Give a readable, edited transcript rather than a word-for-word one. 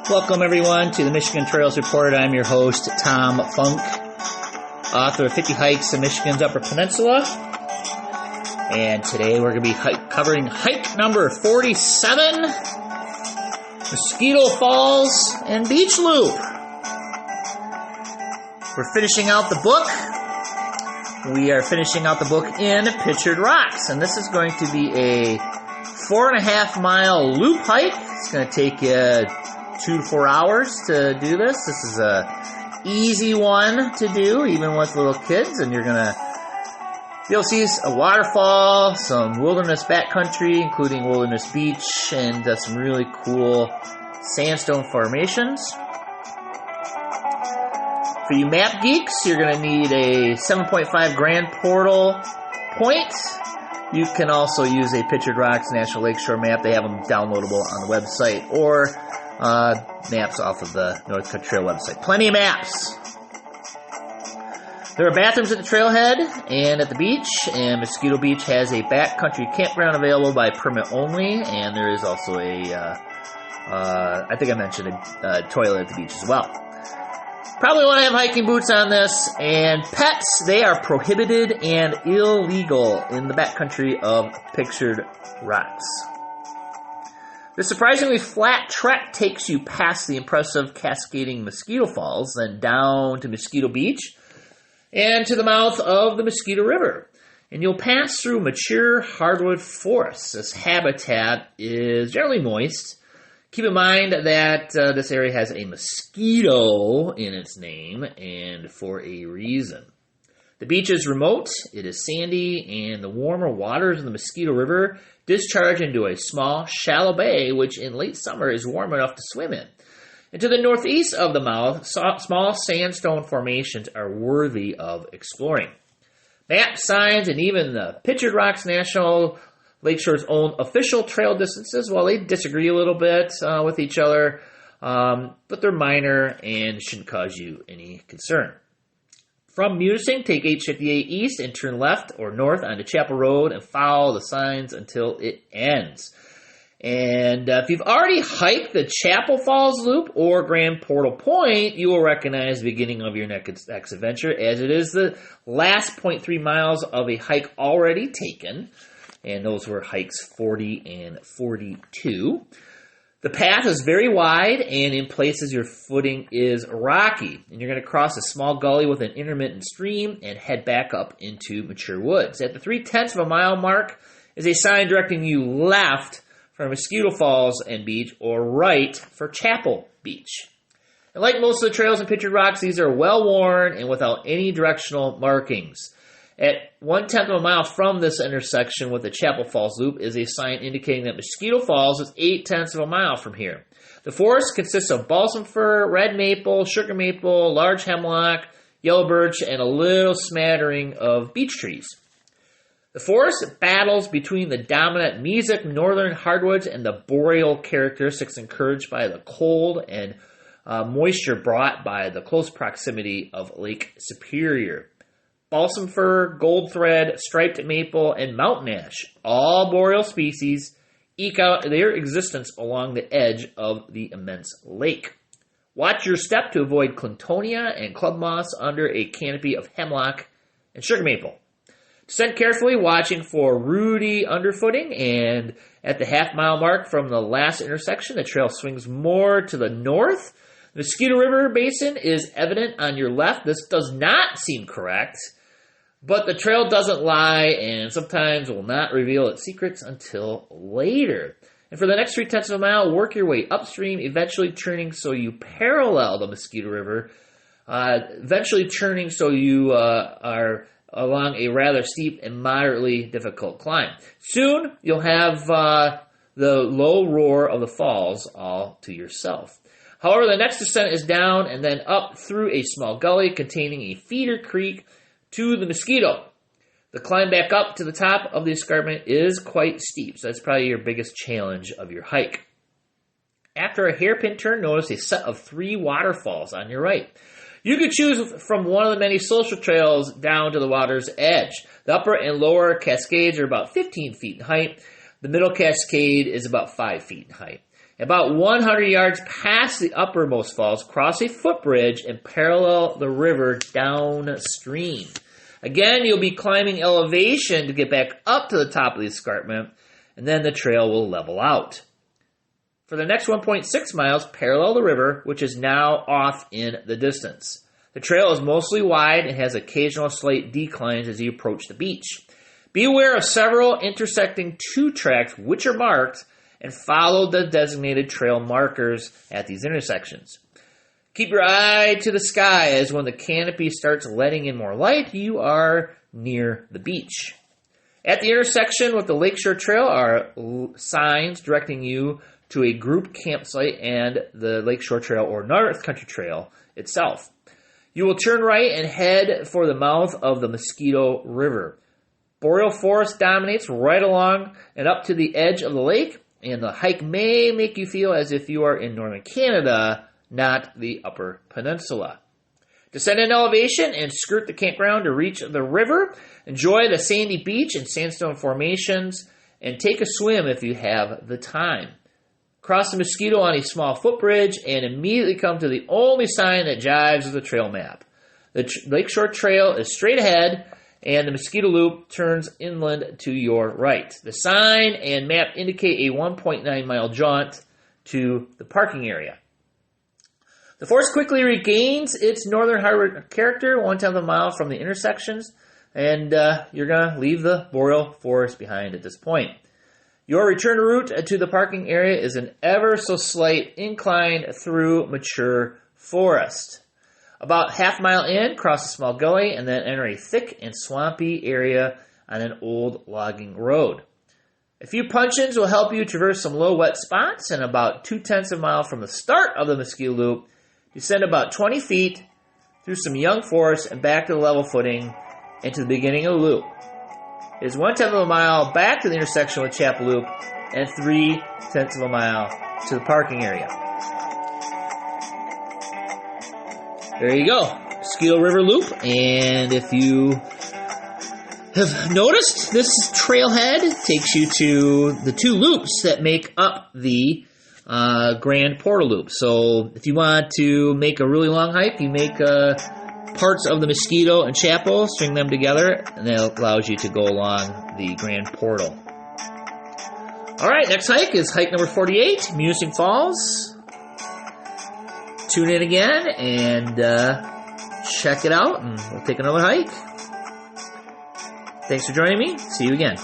Welcome, everyone, to the Michigan Trails Report. I'm your host, Tom Funk, author of 50 Hikes in Michigan's Upper Peninsula. And today we're going to be covering hike number 47, Mosquito Falls and Beach Loop. We're finishing out the book. We are finishing out the book in Pictured Rocks. And this is going to be a 4.5 mile loop hike. It's going to take you 2 to 4 hours to do this. This is a easy one to do, even with little kids, and you're gonna be able to see a waterfall, some wilderness backcountry, including Wilderness Beach, and some really cool sandstone formations. For you map geeks, you're gonna need a 7.5 grand portal point. You can also use a Pictured Rocks National Lakeshore map. They have them downloadable on the website, or maps off of the North Country Trail website. Plenty of maps. There are bathrooms at the trailhead and at the beach, and Mosquito Beach has a backcountry campground available by permit only, and there is also I think I mentioned a toilet at the beach as well. Probably want to have hiking boots on this, and pets, they are prohibited and illegal in the backcountry of Pictured Rocks. The surprisingly flat trek takes you past the impressive cascading Mosquito Falls, then down to Mosquito Beach, and to the mouth of the Mosquito River. And you'll pass through mature hardwood forests. This habitat is generally moist. Keep in mind that this area has a mosquito in its name, and for a reason. The beach is remote, it is sandy, and the warmer waters of the Mosquito River discharge into a small, shallow bay, which in late summer is warm enough to swim in. And to the northeast of the mouth, small sandstone formations are worthy of exploring. Map signs and even the Pictured Rocks National Lakeshore's own official trail distances, well, they disagree a little bit with each other, but they're minor and shouldn't cause you any concern. From Munising, take 858 east and turn left or north onto Chapel Road and follow the signs until it ends. And if you've already hiked the Chapel Falls Loop or Grand Portal Point, you will recognize the beginning of your next adventure, as it is the last 0.3 miles of a hike already taken. And those were hikes 40 and 42. The path is very wide, and in places your footing is rocky. And you're going to cross a small gully with an intermittent stream and head back up into mature woods. At the 0.3 mile mark is a sign directing you left for Mosquito Falls and Beach, or right for Chapel Beach. And like most of the trails in Pictured Rocks, these are well worn and without any directional markings. At 0.1 mile from this intersection with the Chapel Falls Loop is a sign indicating that Mosquito Falls is 0.8 mile from here. The forest consists of balsam fir, red maple, sugar maple, large hemlock, yellow birch, and a little smattering of beech trees. The forest battles between the dominant mesic northern hardwoods and the boreal characteristics encouraged by the cold and moisture brought by the close proximity of Lake Superior. Balsam fir, gold thread, striped maple, and mountain ash, all boreal species, eke out their existence along the edge of the immense lake. Watch your step to avoid clintonia and club moss under a canopy of hemlock and sugar maple. Descend carefully, watching for rooty underfooting, and at the half-mile mark from the last intersection, the trail swings more to the north. The Mosquito River Basin is evident on your left. This does not seem correct, but the trail doesn't lie, and sometimes will not reveal its secrets until later. And for the next 0.3 mile, work your way upstream, eventually turning so you parallel the Mosquito River, eventually turning so you are along a rather steep and moderately difficult climb. Soon, you'll have the low roar of the falls all to yourself. However, the next descent is down and then up through a small gully containing a feeder creek to the Mosquito. The climb back up to the top of the escarpment is quite steep, so that's probably your biggest challenge of your hike. After a hairpin turn, notice a set of 3 waterfalls on your right. You could choose from one of the many social trails down to the water's edge. The upper and lower cascades are about 15 feet in height. The middle cascade is about 5 feet in height. About 100 yards past the uppermost falls, cross a footbridge and parallel the river downstream. Again, you'll be climbing elevation to get back up to the top of the escarpment, and then the trail will level out. For the next 1.6 miles, parallel the river, which is now off in the distance. The trail is mostly wide and has occasional slight declines as you approach the beach. Be aware of several intersecting two tracks which are marked, and follow the designated trail markers at these intersections. Keep your eye to the sky, as when the canopy starts letting in more light, you are near the beach. At the intersection with the Lakeshore Trail are signs directing you to a group campsite and the Lakeshore Trail or North Country Trail itself. You will turn right and head for the mouth of the Mosquito River. Boreal forest dominates right along and up to the edge of the lake, and the hike may make you feel as if you are in northern Canada, not the Upper Peninsula. Descend in elevation and skirt the campground to reach the river. Enjoy the sandy beach and sandstone formations, and take a swim if you have the time. Cross the Mosquito on a small footbridge and immediately come to the only sign that jives with the trail map. The Lakeshore Trail is straight ahead, and the Mosquito Loop turns inland to your right. The sign and map indicate a 1.9-mile jaunt to the parking area. The forest quickly regains its northern hardwood character 1/10 of a mile from the intersections, and you're going to leave the boreal forest behind at this point. Your return route to the parking area is an ever so slight incline through mature forest. About half-mile in, cross a small gully, and then enter a thick and swampy area on an old logging road. A few punch-ins will help you traverse some low, wet spots, and about 2/10 of a mile from the start of the Mosquito Loop, descend about 20 feet through some young forest and back to the level footing and to the beginning of the loop. It is 1/10 of a mile back to the intersection with Chapel Loop, and 3/10 of a mile to the parking area. There you go, Mosquito River Loop, and if you have noticed, this trailhead takes you to the two loops that make up the Grand Portal Loop. So if you want to make a really long hike, you make parts of the Mosquito and Chapel, string them together, and that allows you to go along the Grand Portal. All right, next hike is hike number 48, Musing Falls. Tune in again and check it out, and we'll take another hike. Thanks for joining me. See you again.